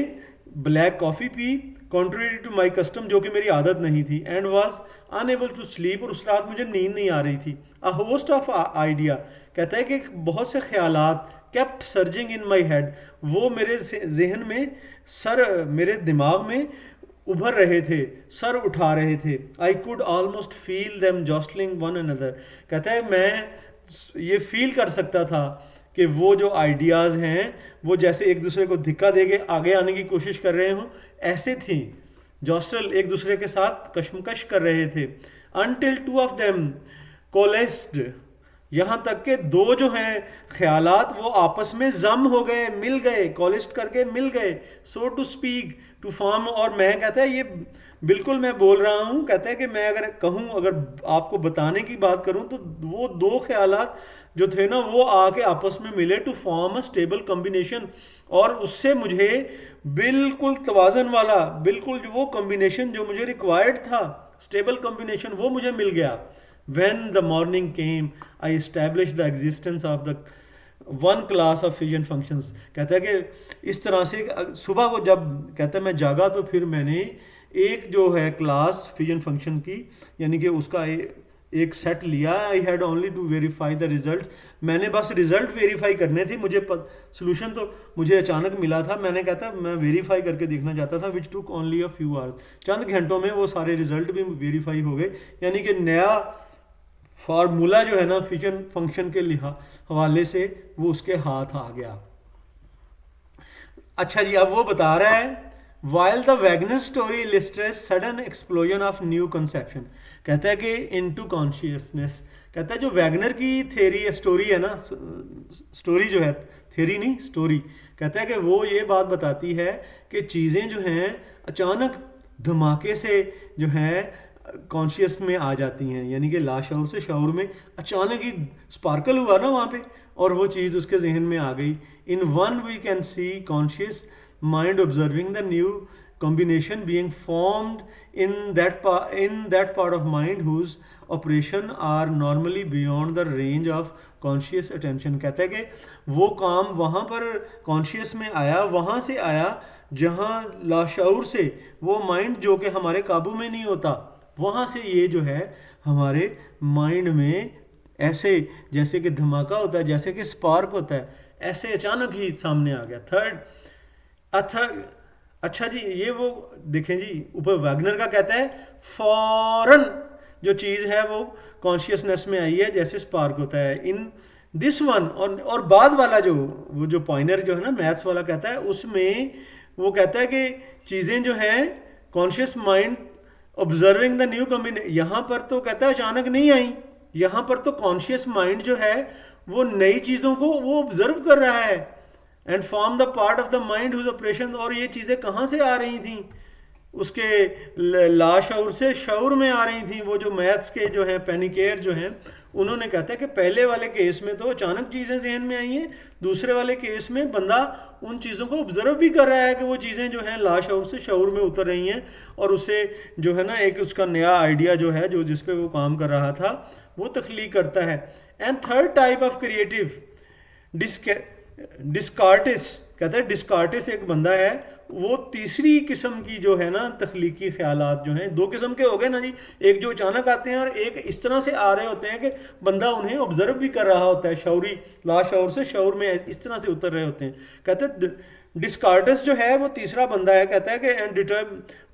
S1: ब्लैक कॉफ़ी पी, कॉन्ट्रेरी टू माई कस्टम, जो कि मेरी आदत नहीं थी, and was unable to sleep, और उस रात मुझे नींद नहीं आ रही थी। अ होस्ट ऑफ आइडिया, कहता है कि बहुत से ख्यालात kept surging in my head, वो मेरे जहन में मेरे दिमाग में उभर रहे थे, सर उठा रहे थे। I could almost feel them जॉस्टलिंग one another, कहता है मैं ये फील कर सकता था कि वो जो आइडियाज़ हैं वो जैसे एक दूसरे को धिक्का दे के आगे आने की कोशिश कर रहे हों, ऐसे थी। जॉस्टल, एक दूसरे के साथ कशमकश कर रहे थे। अनटिल टू ऑफ देम कोलेस्ड, यहाँ तक के दो जो हैं ख्यालात वो आपस में जम हो गए, मिल गए, कॉलिस्ट करके मिल गए, सो टू स्पीक, टू फॉर्म। और मैं, कहता है ये बिल्कुल मैं बोल रहा हूँ, कहता है कि मैं अगर कहूँ, अगर आपको बताने की बात करूँ तो वो दो ख्यालात जो थे ना वो आके आपस में मिले to form a stable combination, और उससे मुझे बिल्कुल तवाज़न वाला, बिल्कुल वो कॉम्बिनेशन जो मुझे रिक्वायर्ड था, स्टेबल कॉम्बिनेशन, वो मुझे मिल गया। When the morning came, I established the existence of the one class of fission functions, कहता है कि इस तरह से सुबह को जब, कहता है मैं जागा तो फिर मैंने एक जो है क्लास फिजन फंक्शन की, यानी कि उसका एक सेट लिया। I had only to verify the results, मैंने बस रिजल्ट वेरीफाई करने थे, मुझे सोल्यूशन तो मुझे अचानक मिला था, मैंने कहता मैं वेरीफाई करके देखना चाहता था, which took only a few hours, चंद घंटों में वो सारे रिजल्ट भी वेरीफाई हो गए। यानी कि नया फार्मूला जो है ना फिजन फंक्शन के हवाले से वो उसके हाथ आ गया। अच्छा जी, अब वो बता रहा है while the Wagner story illustrates sudden explosion of new conception, कहता है कि इनटू कॉन्शियसनेस, कहता है जो वैगनर की थेरी स्टोरी है ना, स्टोरी जो है, थेरी नहीं स्टोरी, कहता है कि वो ये बात बताती है कि चीज़ें जो हैं अचानक धमाके से जो है कॉन्शियस में आ जाती हैं, यानी कि लाशऊर से शऊर में अचानक ही स्पार्कल हुआ ना वहाँ पे, और वो चीज़ उसके जहन में आ गई। In one we can see conscious mind observing the new combination being formed in that part of mind whose operation are normally beyond the range of conscious attention। कहता है कि वो काम वहाँ पर कॉन्शियस में आया, वहाँ से आया जहाँ लाशऊर से वो माइंड जो कि हमारे काबू में नहीं होता, वहाँ से ये जो है हमारे माइंड में ऐसे जैसे कि धमाका होता है, जैसे कि स्पार्क होता है, ऐसे अचानक ही सामने आ गया। अच्छा जी, ये वो देखें जी, ऊपर वैगनर का कहता है फौरन जो चीज़ है वो कॉन्शियसनेस में आई है जैसे स्पार्क होता है। इन दिस वन, और बाद वाला वो जो पॉइंटर जो है ना मैथ्स वाला कहता है, उसमें वो कहता है कि चीज़ें जो हैं conscious mind observing the new combination, यहाँ पर तो कहता है अचानक नहीं आई, यहाँ पर तो कॉन्शियस माइंड जो है वो नई चीज़ों को वो ऑब्जर्व कर रहा है, and form the part of the mind whose operation. और ये चीज़ें कहाँ से आ रही थी, उसके लाशऊर से शऊर में आ रही थी। वो जो मैथ्स के जो हैं पेनिकेयर जो हैं, उन्होंने कहता है कि पहले वाले केस में तो अचानक चीज़ें जहन में आई हैं, दूसरे वाले केस में बंदा उन चीज़ों को ऑब्जर्व भी कर रहा है कि वो चीज़ें जो हैं लाशऊर से शऊर में उतर रही हैं, और उसे जो है ना एक उसका नया आइडिया जो है जो जिस पे वो काम कर रहा था वो तख्लीक करता है। And third type of creative डिस्कार्टिस, कहते हैं डिस्कार्टिस एक बंदा है, वो तीसरी किस्म की जो है ना तख्लीकी ख्यालात जो हैं, दो किस्म के हो गए ना जी, एक जो अचानक आते हैं और एक इस तरह से आ रहे होते हैं कि बंदा उन्हें ऑब्जर्व भी कर रहा होता है, शौरी लाशौर से शौर में इस तरह से उतर रहे होते हैं। कहते हैं डिस्कार्टस जो है वो तीसरा बंदा है, कहता है कि एंड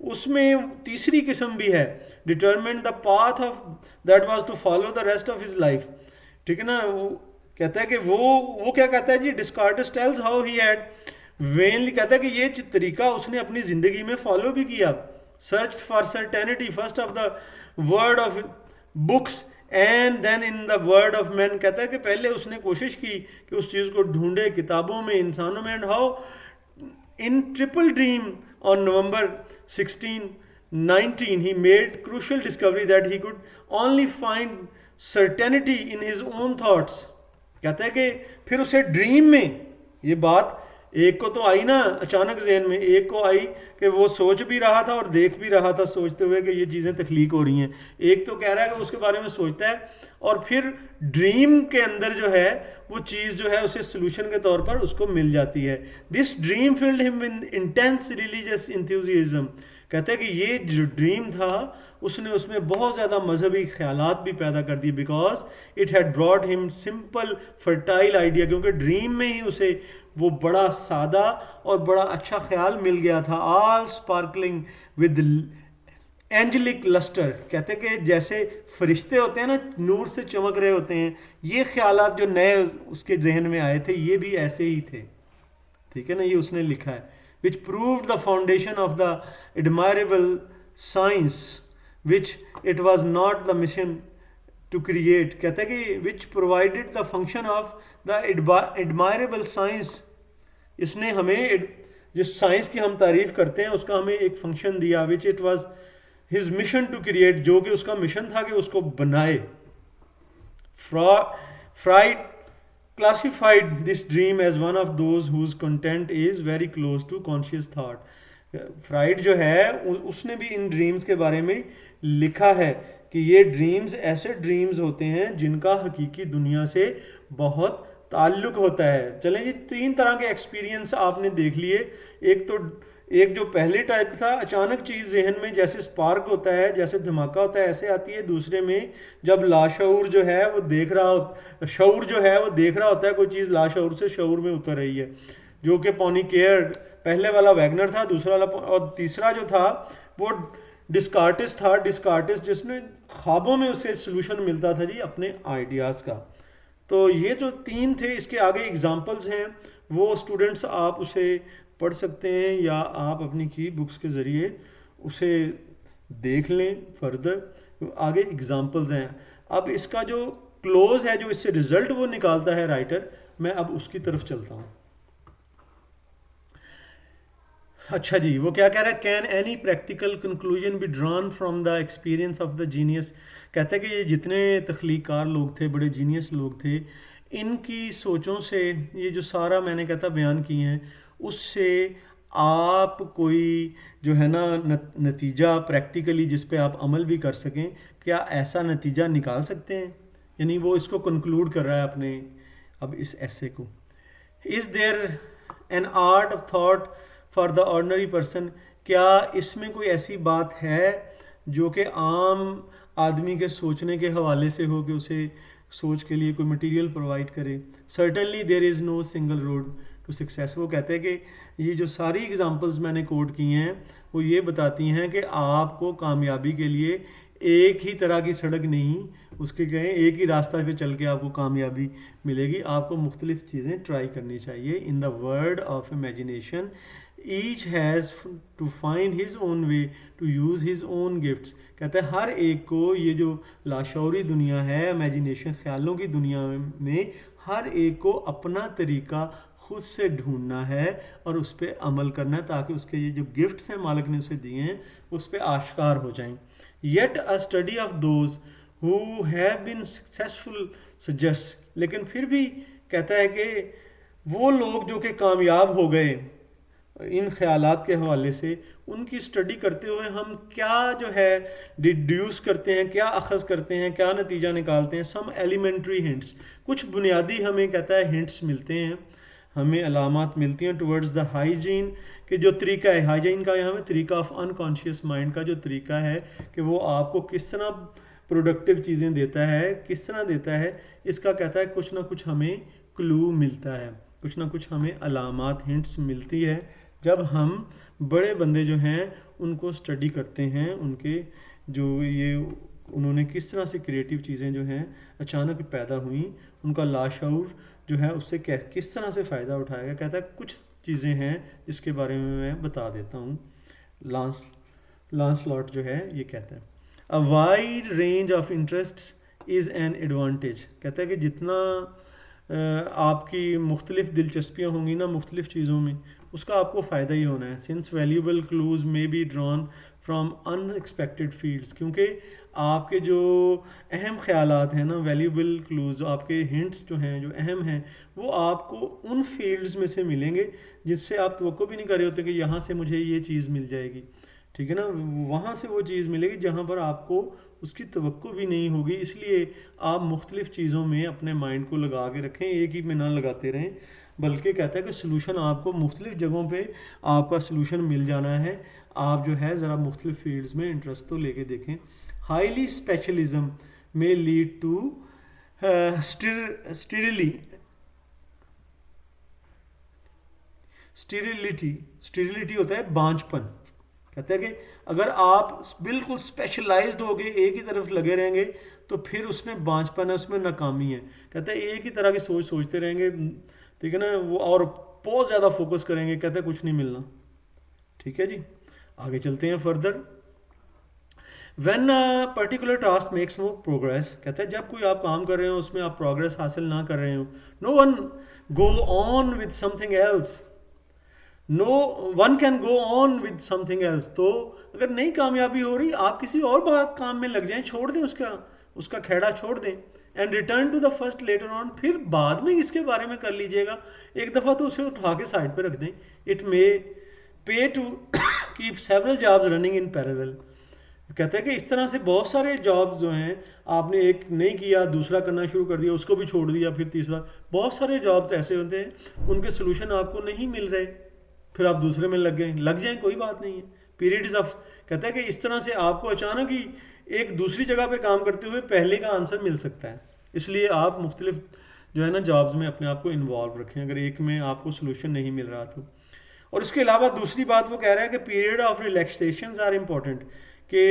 S1: उसमें तीसरी किस्म भी है, determine the path of that was to follow the rest of his life, ठीक है ना। वो कहता है कि वो क्या कहता है जी, Descartes tells how he had vainly, कहता है कि ये तरीका उसने अपनी ज़िंदगी में फॉलो भी किया, search for certainty first of the word of books and then in the word of man, कहता है कि पहले उसने कोशिश की कि उस चीज़ को ढूंढे किताबों में, इंसानों में, and how in triple dream on November 1619 he made crucial discovery that he could only find certainty in his own thoughts। कहता है कि फिर उसे ड्रीम में ये बात एक को तो आई ना अचानक जहन में, एक को आई कि वो सोच भी रहा था और देख भी रहा था सोचते हुए कि ये चीज़ें तख्लीक हो रही हैं, एक तो कह रहा है कि उसके बारे में सोचता है और फिर ड्रीम के अंदर जो है वो चीज़ जो है उसे सोल्यूशन के तौर पर उसको मिल जाती है। This dream filled him with intense religious enthusiasm, कहते हैं कि ये जो ड्रीम था उसने उसमें बहुत ज़्यादा मजहबी ख्यालात भी पैदा कर दिए, because it had brought him simple fertile idea, क्योंकि ड्रीम में ही उसे वो बड़ा सादा और बड़ा अच्छा ख्याल मिल गया था, all sparkling with angelic lustre, कहते हैं कि जैसे फरिश्ते होते हैं ना नूर से चमक रहे होते हैं, ये ख्यालात जो नए उसके जहन में आए थे ये भी ऐसे ही थे, ठीक है ना। ये उसने लिखा है which proved the foundation of the admirable science which it was not the mission to create, कहता है कि which provided the function of the admirable science, इसने हमें जिस साइंस की हम तारीफ करते हैं उसका हमें एक फंक्शन दिया, which it was his mission to create, जो कि उसका मिशन था कि उसको बनाए। Freud classified this dream as one of those whose content is very close to conscious thought। Fried जो है उसने भी इन ड्रीम्स के बारे में लिखा है कि ये ड्रीम्स ऐसे ड्रीम्स होते हैं जिनका हकीकी दुनिया से बहुत ताल्लुक होता है। चलें जी, तीन तरह के एक्सपीरियंस आपने देख लिए, एक जो पहले टाइप था अचानक चीज़ जहन में जैसे स्पार्क होता है, जैसे धमाका होता है ऐसे आती है, दूसरे में जब लाशऊर जो है वो देख रहा हो, शऊर जो है वो देख रहा होता है कोई चीज़ लाशऊर से शऊर में उतर रही है, जो कि पॉनी केयर पहले वाला वैगनर था, दूसरा वाला, और तीसरा जो था वो डिस्कार्टिस था, डिस्कार्टिस जिसने ख्वाबों में उसे सोल्यूशन मिलता था जी अपने आइडियाज़ का। तो ये जो तीन थे, इसके आगे एग्जांपल्स हैं, वो स्टूडेंट्स आप उसे पढ़ सकते हैं या आप अपनी की बुक्स के ज़रिए उसे देख लें फर्दर, आगे एग्जांपल्स हैं। अब इसका जो क्लोज है, जो इससे रिजल्ट वो निकालता है राइटर, मैं अब उसकी तरफ चलता हूँ। अच्छा जी, वो क्या कह रहा है, can any practical conclusion be drawn from the experience of the genius, कहते हैं कि ये जितने तख्लीकार लोग थे, बड़े जीनियस लोग थे, इनकी सोचों से ये जो सारा मैंने कहता बयान किए हैं उससे आप कोई जो है ना नतीजा प्रैक्टिकली जिस पे आप अमल भी कर सकें, क्या ऐसा नतीजा निकाल सकते हैं? यानी वो इसको कंक्लूड कर रहा है अपने अब इस ऐसे को, is there an art of thought for the ordinary person, क्या इसमें कोई ऐसी बात है जो कि आम आदमी के सोचने के हवाले से हो कि उसे सोच के लिए कोई मटेरियल प्रोवाइड करे? Certainly there is no single road to success. वो कहते हैं कि ये जो सारी एग्जांपल्स मैंने कोट की हैं वो ये बताती हैं कि आपको कामयाबी के लिए एक ही तरह की सड़क नहीं, उसके कहें एक ही रास्ता पे चल के आपको कामयाबी मिलेगी, आपको मुख्तलिफ चीज़ें ट्राई करनी चाहिए। In the word of imagination each has to find his own way to use his own gifts, कहते हैं हर एक को ये जो लाशौरी दुनिया है, इमेजिनेशन ख्यालों की दुनिया में हर एक को अपना तरीका खुद से ढूंढना है और उस पर अमल करना है ताकि उसके ये जो गिफ्ट्स हैं मालिक ने उसे दिए हैं उस पर आश्कार हो जाएं। Yet a study of those who have been successful suggest, लेकिन फिर भी कहता है कि वो लोग जो कि कामयाब हो गए इन ख्यालात के हवाले से उनकी स्टडी करते हुए हम क्या जो है डिड्यूस करते हैं, क्या अखज़ करते हैं, क्या नतीजा निकालते हैं। सम एलिमेंट्री हिंट्स, कुछ बुनियादी हमें कहता है हिंट्स मिलते हैं, हमें अलामात मिलती हैं टुवर्ड्स द हाइजीन, कि जो तरीका है हाइजीन का, यहाँ में तरीका ऑफ अनकॉन्शियस माइंड का जो तरीका है कि वो आपको किस तरह प्रोडक्टिव चीज़ें देता है, किस तरह देता है, इसका कहता है कुछ ना कुछ हमें क्लू मिलता है, कुछ ना कुछ हमें अलामात हिंट्स मिलती है जब हम बड़े बंदे जो हैं उनको स्टडी करते हैं, उनके जो ये उन्होंने किस तरह से क्रिएटिव चीज़ें जो हैं अचानक पैदा हुई, उनका लाशऊर जो है उससे किस तरह से फ़ायदा उठाएगा। कहता है कुछ चीज़ें हैं जिसके बारे में मैं बता देता हूँ। लांसलॉट जो है ये कहता है a wide range of interest is an advantage. कहता है कि जितना आपकी मुख्तलिफ दिलचस्पियाँ होंगी ना मुख्तलिफ चीज़ों में, उसका आपको फ़ायदा ही होना है। सिंस वैल्यूबल क्लूज में be drawn from unexpected fields, क्योंकि आपके जो अहम ख्यालात हैं ना, वैल्यूबल क्लूज, आपके हिंट्स जो हैं जो अहम हैं, वो आपको उन फील्ड्स में से मिलेंगे जिससे आप तवक्को भी नहीं कर रहे होते कि यहाँ से मुझे ये चीज़ मिल जाएगी, ठीक है ना। वहाँ से वो चीज़ मिलेगी जहाँ पर आपको उसकी तवक्को भी नहीं होगी। इसलिए आप मुख्तलिफ़ चीज़ों में अपने माइंड को लगा के रखें, एक ही में ना लगाते रहें, बल्कि कहता है कि सलूशन आपको मुख्तलिफ़ जगहों पे आपका सलूशन मिल जाना है। आप जो है ज़रा मुख्तलिफ़ फील्ड्स में इंटरेस्ट तो लेके देखें। हाईली स्पेशलिज्म में लीड टू स्टीरिलिटी होता है बांझपन। कहते हैं कि अगर आप बिल्कुल स्पेशलाइज्ड हो गए, एक ही तरफ लगे रहेंगे, तो फिर उसमें बांझपन है, उसमें नाकामी है। कहते हैं एक ही तरह की सोच सोचते रहेंगे, ठीक है ना, वो और बहुत ज़्यादा फोकस करेंगे, कहते हैं कुछ नहीं मिलना। ठीक है जी, आगे चलते हैं further. When particular task makes no progress, कहते हैं जब कोई आप काम कर रहे हो उसमें आप प्रोग्रेस हासिल ना कर रहे हो, no one go on with something else, no one can go on with something else. तो अगर नहीं कामयाबी हो रही, आप किसी और बात काम में लग जाएं, छोड़ दें उसका खेड़ा छोड़ दें, and return to the first letter on, फिर बाद में इसके बारे में कर लीजिएगा। एक दफ़ा तो उसे उठा के साइड पे रख दें। It may pay to keep several jobs running in parallel. कहते हैं कि इस तरह से बहुत सारे जॉब्स जो हैं, आपने एक नहीं किया दूसरा करना शुरू कर दिया, उसको भी छोड़ दिया, फिर तीसरा, बहुत सारे जॉब्स ऐसे होते हैं उनके सोल्यूशन आपको नहीं मिल रहे, फिर आप दूसरे में लग जाएं, कोई बात नहीं है। पीरियड्स ऑफ, कहता है कि इस तरह से आपको अचानक ही एक दूसरी जगह पे काम करते हुए पहले का आंसर मिल सकता है। इसलिए आप मुख्तलिफ जो है ना जॉब्स में अपने आप को इन्वॉल्व रखें, अगर एक में आपको सोल्यूशन नहीं मिल रहा तो। और इसके अलावा दूसरी बात वो कह रहा है कि period of relaxation are important, कि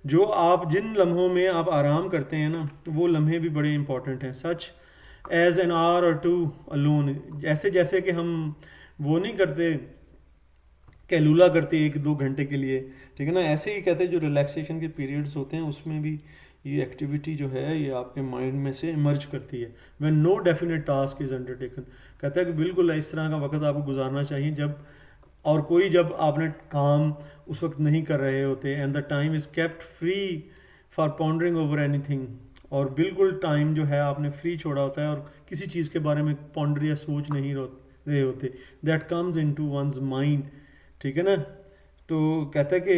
S1: जो आप जिन लम्हों में आप आराम करते हैं ना, वो लम्हे भी बड़े इंपॉर्टेंट हैं। सच एज एन आवर और टू अलोन, जैसे कि हम वो नहीं करते, कैलूला करते 1-2 घंटे के लिए, ठीक है ना, ऐसे ही कहते हैं जो रिलैक्सेशन के पीरियड्स होते हैं उसमें भी ये एक्टिविटी जो है ये आपके माइंड में से इमर्ज करती है। When no definite task is undertaken, कहता है कि बिल्कुल इस तरह का वक्त आपको गुजारना चाहिए जब आपने काम उस वक्त नहीं कर रहे होते, and the time is kept free for pondering over anything, और बिल्कुल टाइम जो है आपने फ्री छोड़ा होता है और किसी चीज़ के बारे में पॉन्डर या सोच नहीं रहे होते। That comes in to one's mind, ठीक है ना। तो कहता है कि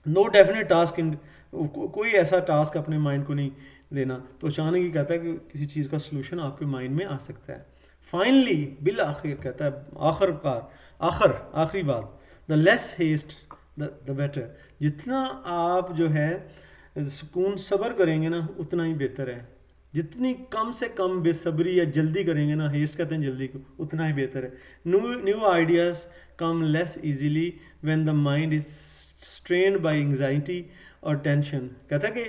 S1: नो डेफिनेट टास्क इन, कोई ऐसा टास्क अपने माइंड को नहीं देना, तो अचानक ही कहता है कि किसी चीज़ का सोल्यूशन आपके माइंड में आ सकता है। फाइनली बिल आखिर, कहता है आखिरी बात, the less haste the better, जितना आप जो है सुकून सब्र करेंगे ना उतना ही बेहतर है। जितनी कम से कम बेसब्री या जल्दी करेंगे ना, हेस्ट कहते हैं जल्दी को, उतना ही बेहतर है। New ideas come less easily when the mind is strained by anxiety और टेंशन। कहता है कि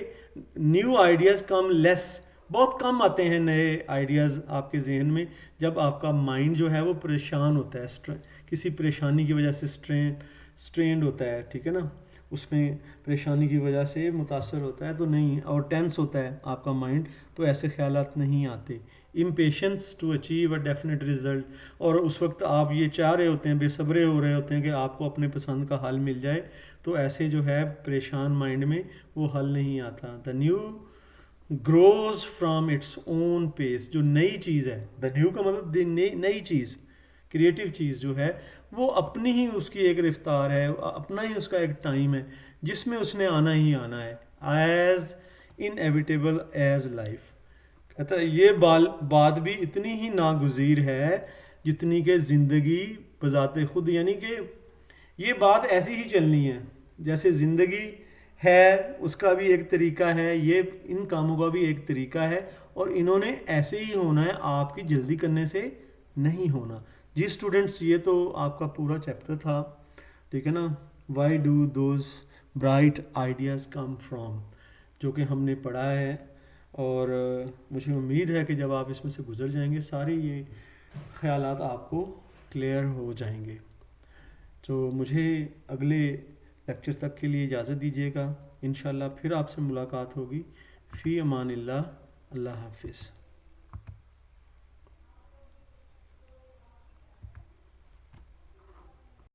S1: न्यू आइडियाज़ कम लेस, बहुत कम आते हैं नए आइडियाज़ आपके जहन में जब आपका माइंड जो है वो परेशान होता है, किसी परेशानी की वजह से स्ट्रेन्ड होता है, ठीक है ना, उसमें परेशानी की वजह से मुतासर होता है, तो नहीं, और टेंस होता है आपका माइंड, तो ऐसे ख्यालात नहीं आते। Impatience to achieve a definite result, और उस वक्त आप ये चाह रहे होते हैं, बेसब्रे हो रहे होते हैं कि आपको अपने पसंद का हल मिल जाए, तो ऐसे जो है परेशान माइंड में वो हल नहीं आता। The new grows from its own pace, जो नई चीज़ है, द न्यू का मतलब नई चीज़, क्रिएटिव चीज़ जो है वो अपनी ही उसकी एक रफ्तार है, अपना ही उसका एक टाइम है जिसमें उसने आना ही आना है, एज इनएविटेबल एज लाइफ। कहता है ये बात भी इतनी ही नागुज़ीर है जितनी कि ज़िंदगी बजाते खुद, यानी कि ये बात ऐसी ही चलनी है जैसे ज़िंदगी है, उसका भी एक तरीका है, ये इन कामों का भी एक तरीका है, और इन्होंने ऐसे ही होना है, आपकी जल्दी करने से नहीं होना। जी स्टूडेंट्स, ये तो आपका पूरा चैप्टर था, ठीक है ना। Why do those bright ideas come from, जो कि हमने पढ़ा है, और मुझे उम्मीद है कि जब आप इसमें से गुजर जाएंगे सारे ये ख्यालात आपको क्लियर हो जाएंगे। तो मुझे अगले लेक्चर तक के लिए इजाज़त दीजिएगा। इंशाल्लाह फिर आपसे मुलाकात होगी। फ़ी अमानिल्लाह, अल्लाह हाफिज़।